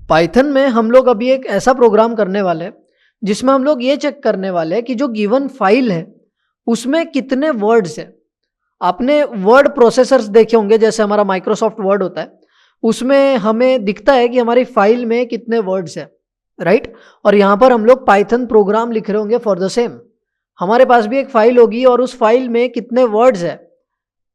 Python में हम लोग अभी एक ऐसा प्रोग्राम करने वाले हैं जिसमें हम लोग ये चेक करने वाले हैं कि जो गिवन फाइल है उसमें कितने वर्ड्स है। आपने वर्ड प्रोसेसर्स देखे होंगे, जैसे हमारा माइक्रोसॉफ्ट वर्ड होता है, उसमें हमें दिखता है कि हमारी फाइल में कितने वर्ड्स है, राइट। और यहाँ पर हम लोग पाइथन प्रोग्राम लिख रहे होंगे फॉर द सेम। हमारे पास भी एक फाइल होगी और उस फाइल में कितने वर्ड्स है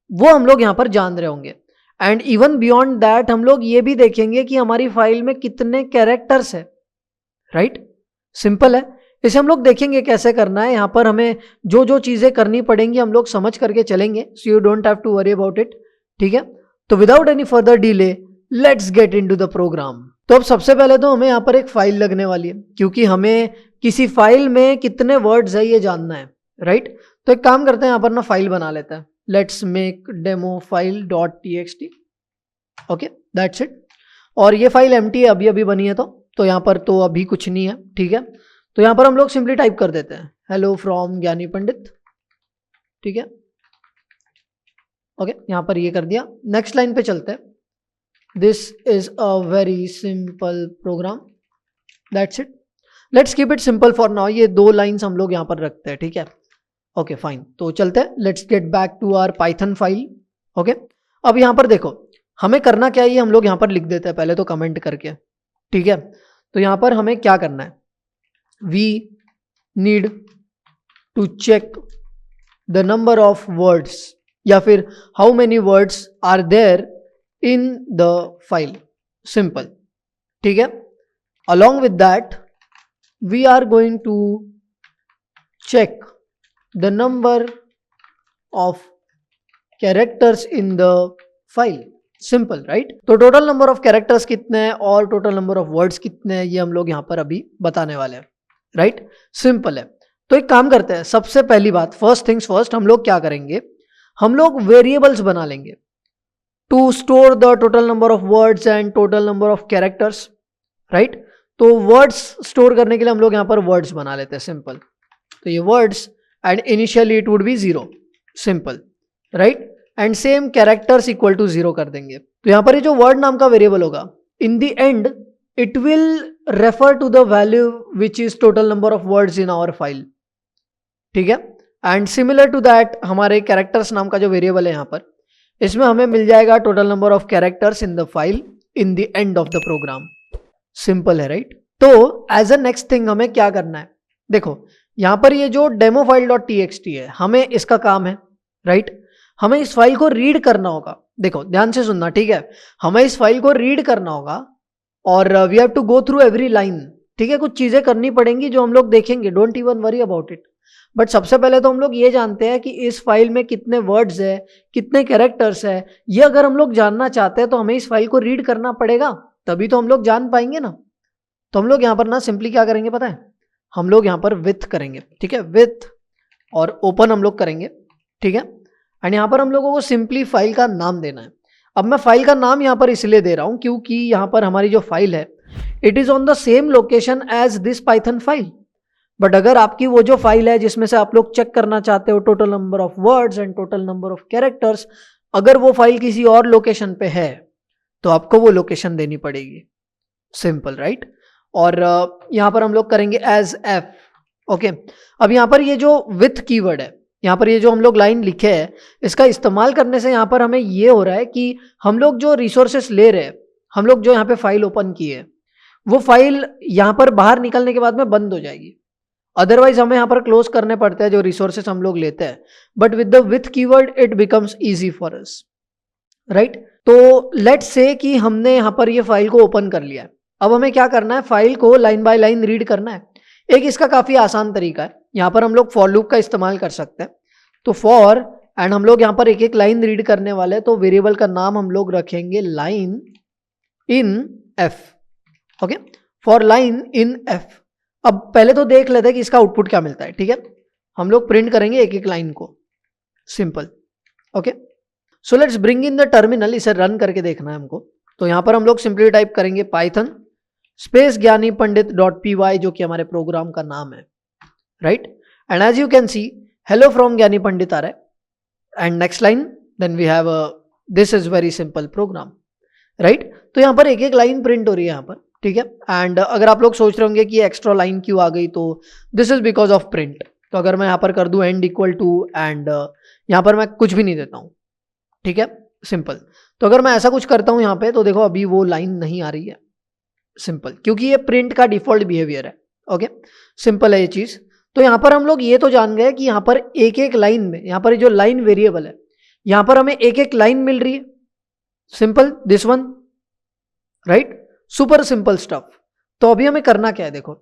वो हम लोग यहाँ पर जान रहे होंगे। एंड इवन बियॉन्ड दैट हम लोग ये भी देखेंगे कि हमारी फाइल में कितने कैरेक्टर्स है, राइट। सिंपल है, इसे हम लोग देखेंगे कैसे करना है। यहाँ पर हमें जो जो चीजें करनी पड़ेंगी हम लोग समझ करके चलेंगे, so you don't have to worry about it, ठीक है। तो without any further delay let's get into the program. तो अब सबसे पहले तो हमें यहाँ पर एक फाइल लगने वाली है, क्योंकि हमें किसी फाइल में कितने वर्ड्स है ये जानना है, राइट। तो एक काम करते हैं, यहाँ पर ना फाइल बना लेते हैं। Let's make demo file dot txt, okay that's it. और ये फाइल एम्प्टी है, अभी अभी बनी है, तो यहाँ पर तो अभी कुछ नहीं है, ठीक है। तो यहाँ पर हम लोग सिंपली टाइप कर देते हैं हेलो फ्रॉम ज्ञानी पंडित, ठीक है, ओके। यहाँ पर ये कर दिया। नेक्स्ट लाइन पे चलते हैं। This is a very simple program, that's it. Let's keep it simple for now. ये 2 लाइन्स हम लोग यहाँ पर रखते हैं, ठीक है, ओके फाइन। तो चलते हैं, let's get back to our Python file, okay. अब यहाँ पर देखो हमें करना क्या है, ये हम लोग यहाँ पर लिख देते हैं पहले तो कमेंट करके, ठीक है। तो यहाँ पर हमें क्या करना है, we need to check the number of words, या फिर how many words are there in the file, simple, ठीक है। Along with that we are going to check the number of characters in the file, simple, right। तो total number of characters कितने हैं और total number of words कितने हैं ये हम लोग यहाँ पर अभी बताने वाले हैं, राइट। सिंपल है। तो एक काम करते हैं, सबसे पहली बात, फर्स्ट थिंग्स फर्स्ट, हम लोग क्या करेंगे, हम लोग वेरिएबल्स बना लेंगे to store the total number of words and total number of characters, right. तो वर्ड्स स्टोर करने के लिए हम लोग यहाँ पर वर्ड्स बना लेते हैं, सिंपल। तो ये words and initially it would be 0, simple, right। and same characters equal to 0 कर देंगे। तो यहाँ पर ये जो word नाम का वेरिएबल होगा, in the end it will refer to the value which is total number of words in our file, ठीक है। and similar to that हमारे characters नाम का जो वेरिएबल है यहाँ पर, इसमें हमें मिल जाएगा total number of characters in the file in the end of the program, simple है, right। तो as a next thing हमें क्या करना है, देखो यहां पर ये जो डेमो फाइल डॉट txt है, हमें इसका काम है, राइट। हमें इस फाइल को रीड करना होगा, देखो ध्यान से सुनना, ठीक है। हमें इस फाइल को रीड करना होगा और we have to go through every line, ठीक है। कुछ चीजें करनी पड़ेंगी जो हम लोग देखेंगे, don't even worry about it. But सबसे पहले तो हम लोग ये जानते हैं कि इस फाइल में कितने वर्ड्स है, कितने कैरेक्टर्स है। ये अगर हम लोग जानना चाहते हैं तो हमें इस फाइल को रीड करना पड़ेगा, तभी तो हम लोग जान पाएंगे ना। तो हम लोग यहाँ पर ना सिंपली क्या करेंगे पता है, हम लोग यहाँ पर विथ करेंगे, ठीक है, विथ और ओपन हम लोग करेंगे, ठीक है। एंड यहाँ पर हम लोगों को सिंपली फाइल का नाम देना है। अब मैं फाइल का नाम यहाँ पर इसलिए दे रहा हूँ क्योंकि यहाँ पर हमारी जो फाइल है it is on the same location as this Python file. But अगर आपकी वो जो फाइल है जिसमें से आप लोग चेक करना चाहते हो total number of words and total number of characters, अगर वो फाइल किसी और लोकेशन पे है तो आपको वो लोकेशन देनी पड़ेगी, सिंपल, राइट। और यहाँ पर हम लोग करेंगे एज एफ, ओके। अब यहाँ पर ये जो विथ कीवर्ड है, यहाँ पर ये जो हम लोग लाइन लिखे हैं, इसका इस्तेमाल करने से यहाँ पर हमें ये हो रहा है कि हम लोग जो रिसोर्सेस ले रहे हैं, हम लोग जो यहाँ पे फाइल ओपन की है वो फाइल यहाँ पर बाहर निकलने के बाद में बंद हो जाएगी। अदरवाइज हमें यहाँ पर क्लोज करने पड़ते हैं जो रिसोर्सेस हम लोग लेते हैं, but with the with keyword it becomes easy for us, right. तो लेट्स से कि हमने यहाँ पर ये फाइल को ओपन कर लिया है। अब हमें क्या करना है, फाइल को लाइन बाय लाइन रीड करना है। एक इसका काफी आसान तरीका है, यहाँ पर हम लोग फॉर लूप का इस्तेमाल कर सकते हैं। तो फॉर एंड हम लोग यहाँ पर एक एक लाइन रीड करने वाले हैं, तो वेरिएबल का नाम हम लोग रखेंगे line in F, okay, for line in F. अब पहले तो देख लेते हैं कि इसका आउटपुट क्या मिलता है, ठीक है। हम लोग प्रिंट करेंगे एक एक लाइन को, simple, okay. So let's bring in the terminal, इसे रन करके देखना है हमको। तो यहाँ पर हम लोग सिंपली टाइप करेंगे पाइथन स्पेस ज्ञानी पंडित डॉट py, जो कि हमारे प्रोग्राम का नाम है, right. And as you can see hello from Gyani Pandit आ रहा है। And next line then we have this is very simple program, right. तो यहाँ पर एक एक लाइन प्रिंट हो रही है यहाँ पर, ठीक है। एंड अगर आप लोग सोच रहे होंगे कि एक्स्ट्रा लाइन क्यों आ गई, तो this is because of print. तो अगर मैं यहाँ पर कर दूं एंड इक्वल टू एंड यहाँ पर मैं कुछ भी नहीं देता हूँ, ठीक है, सिंपल। तो अगर मैं ऐसा कुछ करता हूँ यहाँ पे, तो देखो अभी वो लाइन नहीं आ रही है, सिंपल, क्योंकि ये प्रिंट का डिफॉल्ट बिहेवियर है। ओके, सिंपल है ये चीज। तो यहाँ पर हम लोग ये तो जान गए कि यहाँ पर एक एक लाइन में, यहाँ पर जो लाइन वेरिएबल है, यहाँ पर हमें एक एक लाइन मिल रही है, simple, this one, right, super simple stuff. तो अभी हमें करना क्या है, देखो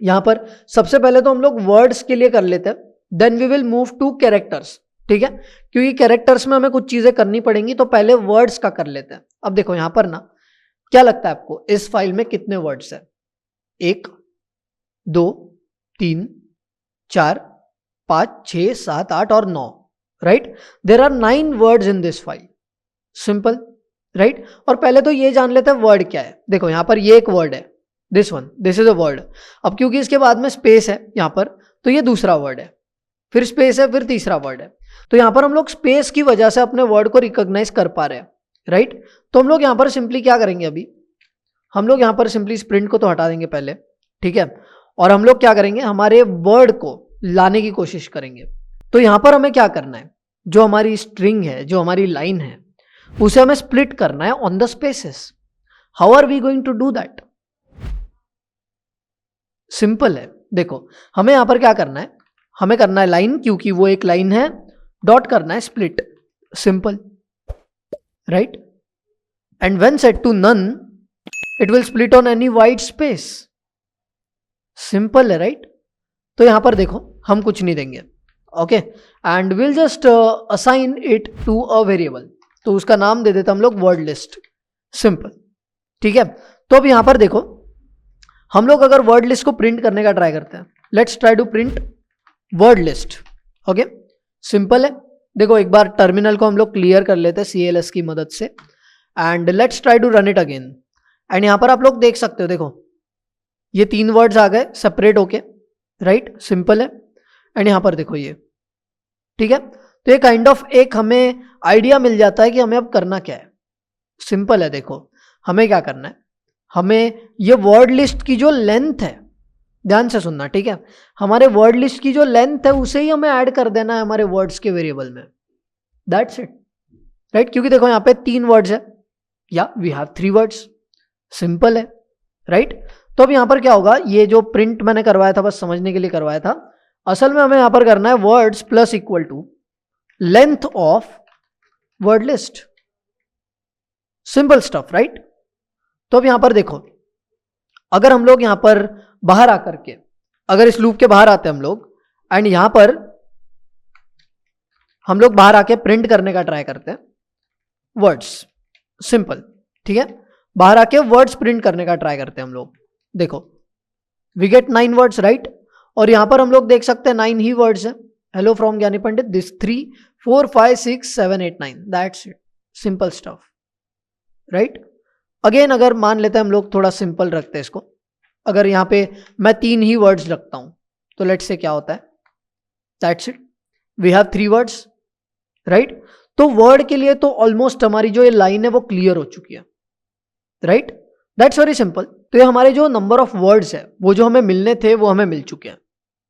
यहाँ पर सबसे पहले तो हम लोग वर्ड्स के लिए कर लेते हैं, then we will move to characters, ठीक है, क्योंकि कैरेक्टर्स में हमें कुछ चीजें करनी पड़ेंगी, तो पहले वर्ड्स का कर लेते हैं। अब देखो यहाँ पर ना, क्या लगता है आपको इस फाइल में कितने वर्ड्स है? 1 2 3 4 5 6 7 8 और 9, right. There are 9 words in this file, simple, right. और पहले तो ये जान लेते हैं वर्ड क्या है। देखो यहाँ पर ये एक वर्ड है, this one, this is a word. अब क्योंकि इसके बाद में स्पेस है यहाँ पर, तो ये दूसरा वर्ड है, फिर स्पेस है, फिर तीसरा वर्ड है। तो यहाँ पर हम लोग स्पेस की वजह से अपने वर्ड को रिकॉग्नाइज कर पा रहे हैं, राइट। तो हम लोग यहाँ पर सिंपली क्या करेंगे, अभी हम लोग यहाँ पर सिंपली स्प्रिंट को तो हटा देंगे पहले, ठीक है, और हम लोग क्या करेंगे, हमारे वर्ड को लाने की कोशिश करेंगे। तो यहाँ पर हमें क्या करना है, जो हमारी स्ट्रिंग है, जो हमारी लाइन है, उसे हमें स्प्लिट करना है on the spaces. How are we going to do that? Simple है, देखो हमें यहां पर क्या करना है, हमें करना है लाइन, क्योंकि वो एक लाइन है, डॉट करना है split, simple, right. And when set to none, it will split on any white space, simple है, राइट। तो यहां पर देखो हम कुछ नहीं देंगे, okay, and will just assign it to a variable. तो उसका नाम दे देते हम लोग वर्ड लिस्ट, सिंपल, ठीक है। तो अब यहां पर देखो, हम लोग अगर वर्ड लिस्ट को प्रिंट करने का ट्राई करते हैं, let's try to print word list, okay, simple है। देखो एक बार टर्मिनल को हम लोग क्लियर कर लेते हैं CLS की मदद से, and let's try to run it again. And यहां पर आप लोग देख सकते हो, देखो ये 3 वर्ड्स आ गए सेपरेट होके, राइट, सिंपल है। एंड यहां पर देखो ये, ठीक है। तो ये काइंड ऑफ एक हमें आइडिया मिल जाता है कि हमें अब करना क्या है, सिंपल है। देखो हमें क्या करना है, हमें ये वर्ड लिस्ट की जो लेंथ है, ध्यान से सुनना, ठीक है, हमारे वर्ड लिस्ट की जो लेंथ है उसे ही हमें ऐड कर देना है हमारे वर्ड्स के वेरिएबल में, दैट्स इट, राइट। क्योंकि देखो यहाँ पे 3 वर्ड्स है, या वी हैव 3 वर्ड्स, सिंपल है, राइट। तो अब यहाँ पर क्या होगा, ये जो प्रिंट मैंने करवाया था बस समझने के लिए करवाया था, असल में हमें यहाँ पर करना है words plus equal to length of word list, simple stuff, right. तो अब यहां पर देखो, अगर हम लोग यहां पर बाहर आकर के, अगर इस लूप के बाहर आते हैं हम लोग, एंड यहां पर हम लोग बाहर आके प्रिंट करने का ट्राई करते हैं वर्ड्स, सिंपल, ठीक है, बाहर आके वर्ड्स प्रिंट करने का ट्राई करते हैं हम लोग। देखो वी गेट 9 वर्ड्स, राइट। और यहां पर हम लोग देख सकते हैं 9 ही वर्ड्स है, hello from Gyani Pandit, this 3 4 5 6 7 8 9, that's it, simple stuff, right. Again अगर मान लेते हैं हम लोग थोड़ा सिंपल रखते हैं इसको, अगर यहाँ पे मैं 3 ही वर्ड्स रखता हूं, तो लेट्स से क्या होता है, that's it, we have 3 words, right. तो वर्ड के लिए तो ऑलमोस्ट हमारी जो ये लाइन है वो क्लियर हो चुकी है, राइट, दैट्स वेरी सिंपल। तो ये हमारे जो नंबर ऑफ वर्ड्स है वो जो हमें मिलने थे वो हमें मिल चुके हैं,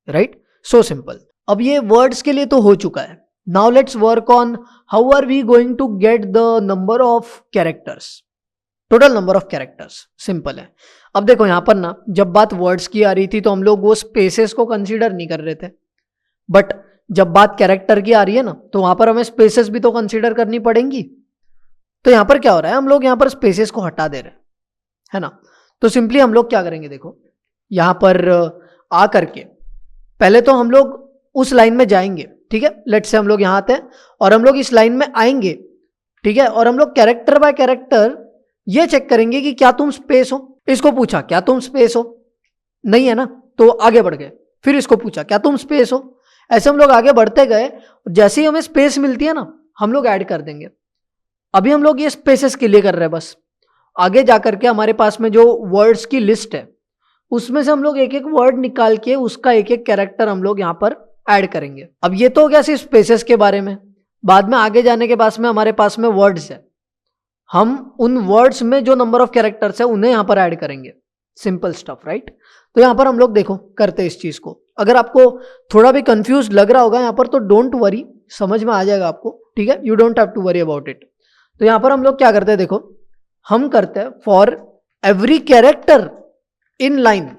राइट, सो सिंपल। अब ये वर्ड्स के लिए तो हो चुका है, now let's work on how are we going to get the number of characters, total number of characters, simple है। अब देखो यहां पर ना, जब बात वर्ड्स की आ रही थी तो हम लोग वो स्पेसेस को कंसीडर नहीं कर रहे थे, बट जब बात कैरेक्टर की आ रही है ना, तो वहां पर हमें स्पेसेस भी तो कंसीडर करनी पड़ेंगी। तो यहां पर क्या हो रहा है, हम लोग यहां पर स्पेसेस को हटा दे रहे हैं, है ना। तो सिंपली हम लोग क्या करेंगे, देखो यहां पर आ करके पहले तो हम लोग उस लाइन में जाएंगे, ठीक है, लेट्स से हम लोग यहां आते हैं और हम लोग इस लाइन में आएंगे, ठीक है, और हम लोग कैरेक्टर बाय कैरेक्टर ये चेक करेंगे कि क्या तुम स्पेस हो। इसको पूछा क्या तुम स्पेस हो, नहीं है ना, तो आगे बढ़ गए। फिर इसको पूछा क्या तुम स्पेस हो, ऐसे हम लोग आगे बढ़ते गए, जैसे ही हमें स्पेस मिलती है ना हम लोग ऐड कर देंगे। अभी हम लोग ये स्पेसेस के लिए कर रहे हैं बस, आगे जाकर के हमारे पास में जो वर्ड्स की लिस्ट है उसमें से हम लोग एक एक वर्ड निकाल के उसका एक एक कैरेक्टर हम लोग यहाँ पर ऐड करेंगे। अब ये तो हो गया सिर्फ स्पेसेस के बारे में, बाद में आगे जाने के पास में हमारे पास में वर्ड्स है, हम उन वर्ड्स में जो नंबर ऑफ कैरेक्टर्स है उन्हें यहाँ पर ऐड करेंगे। Simple stuff, right. तो यहाँ पर हम लोग देखो करते इस चीज को। अगर आपको थोड़ा भी कंफ्यूज लग रहा होगा यहाँ पर तो डोंट वरी, समझ में आ जाएगा आपको, ठीक है। You don't have to worry about it. तो यहाँ पर हम लोग क्या करते हैं, देखो हम करते हैं for every character in line,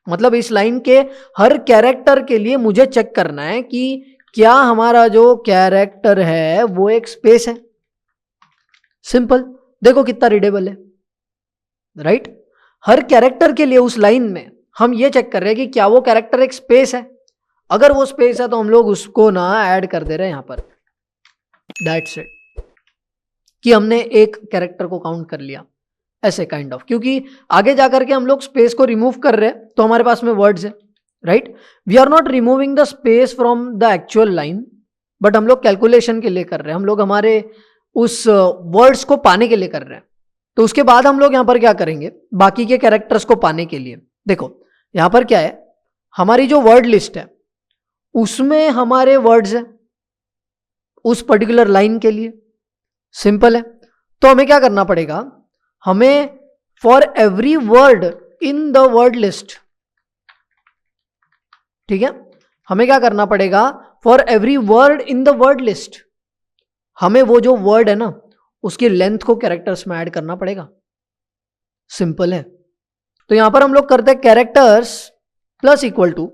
मतलब इस लाइन के हर कैरेक्टर के लिए मुझे चेक करना है कि क्या हमारा जो कैरेक्टर है वो एक स्पेस है। सिंपल, देखो कितना रीडेबल है, राइट। हर कैरेक्टर के लिए उस लाइन में हम ये चेक कर रहे हैं कि क्या वो कैरेक्टर एक स्पेस है। अगर वो स्पेस है तो हम लोग उसको ना ऐड कर दे रहे हैं यहां पर। दैट्स इट, कि हमने एक कैरेक्टर को काउंट कर लिया, ऐसे काइंड ऑफ। क्योंकि आगे जाकर के हम लोग स्पेस को रिमूव कर रहे हैं तो हमारे पास में वर्ड्स है, right. We are not removing the space from the actual line, but हम लोग कैलकुलेशन के लिए कर रहे हैं, हम लोग हमारे उस वर्ड्स को पाने के लिए कर रहे हैं। तो उसके बाद हम लोग यहां पर क्या करेंगे, बाकी के कैरेक्टर्स को पाने के लिए, देखो यहां पर क्या है, हमारी जो वर्ड लिस्ट है उसमें हमारे वर्ड्स है उस पर्टिकुलर लाइन के लिए। सिंपल है। तो हमें क्या करना पड़ेगा, हमें for every word in the word list, ठीक है, हमें क्या करना पड़ेगा, for every word in the word list हमें वो जो वर्ड है ना उसकी लेंथ को कैरेक्टर्स में ऐड करना पड़ेगा। सिंपल है। तो यहां पर हम लोग करते हैं characters plus equal to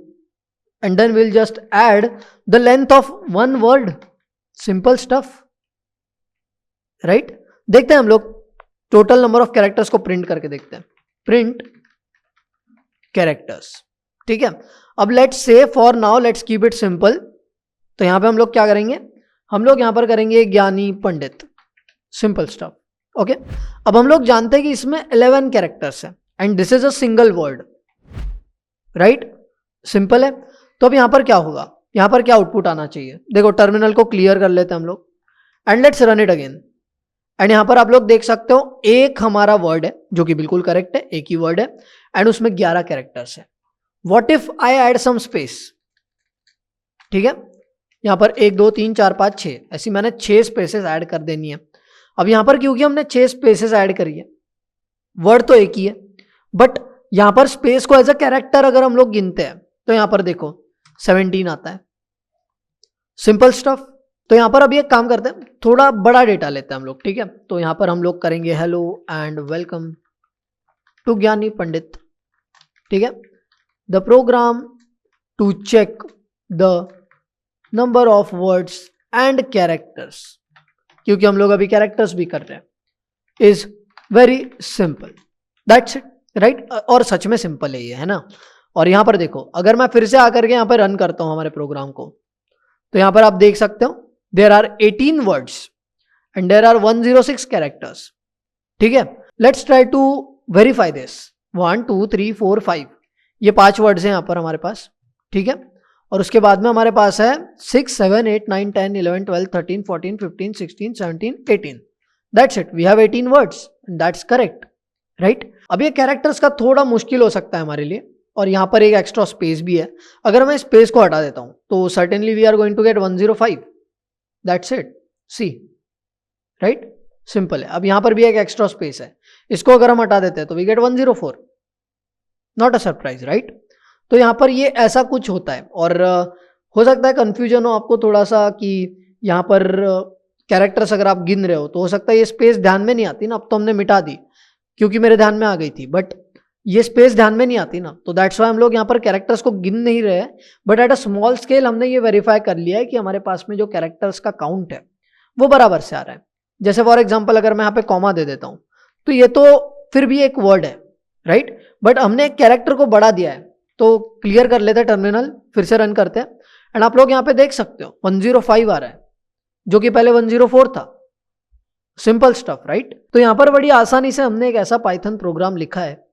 and then will just add the length of one word. Simple stuff, right. देखते हैं हम लोग टोटल नंबर ऑफ कैरेक्टर्स को प्रिंट करके देखते हैं। प्रिंट कैरेक्टर्स, ठीक है। अब let's say for now let's keep it simple. तो यहां पे हम लोग क्या करेंगे, हम लोग यहां पर करेंगे ज्ञानी पंडित। Simple stuff, okay. अब हम लोग जानते हैं कि इसमें 11 कैरेक्टर्स है and this is a single word, right. Simple है। तो अब यहां पर क्या होगा, यहां पर क्या आउटपुट आना चाहिए, देखो टर्मिनल को क्लियर कर लेते हैं हम लोग and let's run it again. And यहां पर आप लोग देख सकते हो एक हमारा वर्ड है जो कि बिल्कुल करेक्ट है, एक ही वर्ड है एंड उसमें 11 कैरेक्टर्स है। What if I add some space, ठीक है। यहां पर 1 2 3 4 5 6 ऐसी मैंने 6 स्पेसेस ऐड कर देनी है। अब यहां पर क्योंकि हमने 6 स्पेसेस ऐड करी है, वर्ड तो एक ही है बट यहां पर स्पेस को एज अ कैरेक्टर अगर हम लोग गिनते हैं तो यहां पर देखो 17 आता है। Simple stuff. तो यहां पर अभी एक काम करते हैं, थोड़ा बड़ा डेटा लेते हैं हम लोग, ठीक है। तो यहां पर हम लोग करेंगे हेलो एंड वेलकम टू ज्ञानी पंडित, ठीक है। The program to check the number of words and characters, क्योंकि हम लोग अभी कैरेक्टर्स भी कर रहे हैं, is very simple. That's it, right. और सच में सिंपल है ये, है ना। और यहां पर देखो अगर मैं फिर से आकर के यहां पर रन करता हूं हमारे प्रोग्राम को, तो यहां पर आप देख सकते हो there are 18 words and there are 106 characters, ठीक है। Let's try to verify this. 1 2 3 4 5 ये 5 वर्ड्स हैं यहां पर हमारे पास, ठीक है। और उसके बाद में हमारे पास है 6 7 8 9 10 11 12 13 14 15 16 17 18। That's it, we have 18 words and that's correct, right. अब ये कैरेक्टर्स का थोड़ा मुश्किल हो सकता है हमारे लिए और यहाँ पर एक एक्स्ट्रा स्पेस भी है। अगर मैं स्पेस को हटा देता हूँ तो certainly we are going to get 105। That's it, see, right. Simple है। अब यहाँ पर भी एक एक्स्ट्रा स्पेस है, इसको अगर हम हटा देते हैं तो we get 104। Not a surprise, right. तो यहाँ पर ये ऐसा कुछ होता है और हो सकता है कंफ्यूजन हो आपको थोड़ा सा कि यहाँ पर कैरेक्टर्स अगर आप गिन रहे हो तो हो सकता है ये स्पेस ध्यान में नहीं आती ना। अब तो हमने मिटा दी क्योंकि मेरे ध्यान में आ गई थी, बट ये स्पेस ध्यान में नहीं आती ना, तो दैट्स वाई हम लोग यहाँ पर कैरेक्टर्स को गिन नहीं रहे हैं, but at a small scale हमने ये वेरीफाई कर लिया है कि हमारे पास में जो कैरेक्टर्स का काउंट है वो बराबर से आ रहा है। जैसे फॉर एग्जाम्पल अगर मैं यहाँ पे कॉमा दे देता हूँ तो ये तो फिर भी एक वर्ड है, राइट, बट हमने एक कैरेक्टर को बढ़ा दिया है। तो क्लियर कर लेते हैं टर्मिनल, फिर से रन करते हैं एंड आप लोग यहाँ पे देख सकते हो 105 आ रहा है जो कि पहले 104 था। Simple stuff, right. तो यहाँ पर बड़ी आसानी से हमने एक ऐसा पाइथन प्रोग्राम लिखा है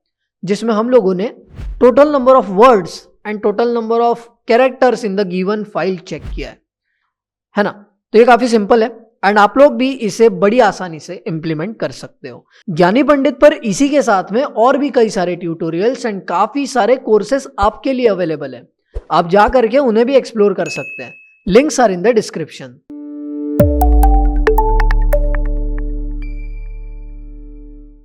जिसमें हम लोगों ने total number of words and total number of characters in the given file चेक किया है ना। तो ये काफी सिंपल है एंड आप लोग भी इसे बड़ी आसानी से इंप्लीमेंट कर सकते हो। ज्ञानी पंडित पर इसी के साथ में और भी कई सारे ट्यूटोरियल्स एंड काफी सारे कोर्सेस आपके लिए अवेलेबल है, आप जा करके उन्हें भी एक्सप्लोर कर सकते हैं। Links are in the description.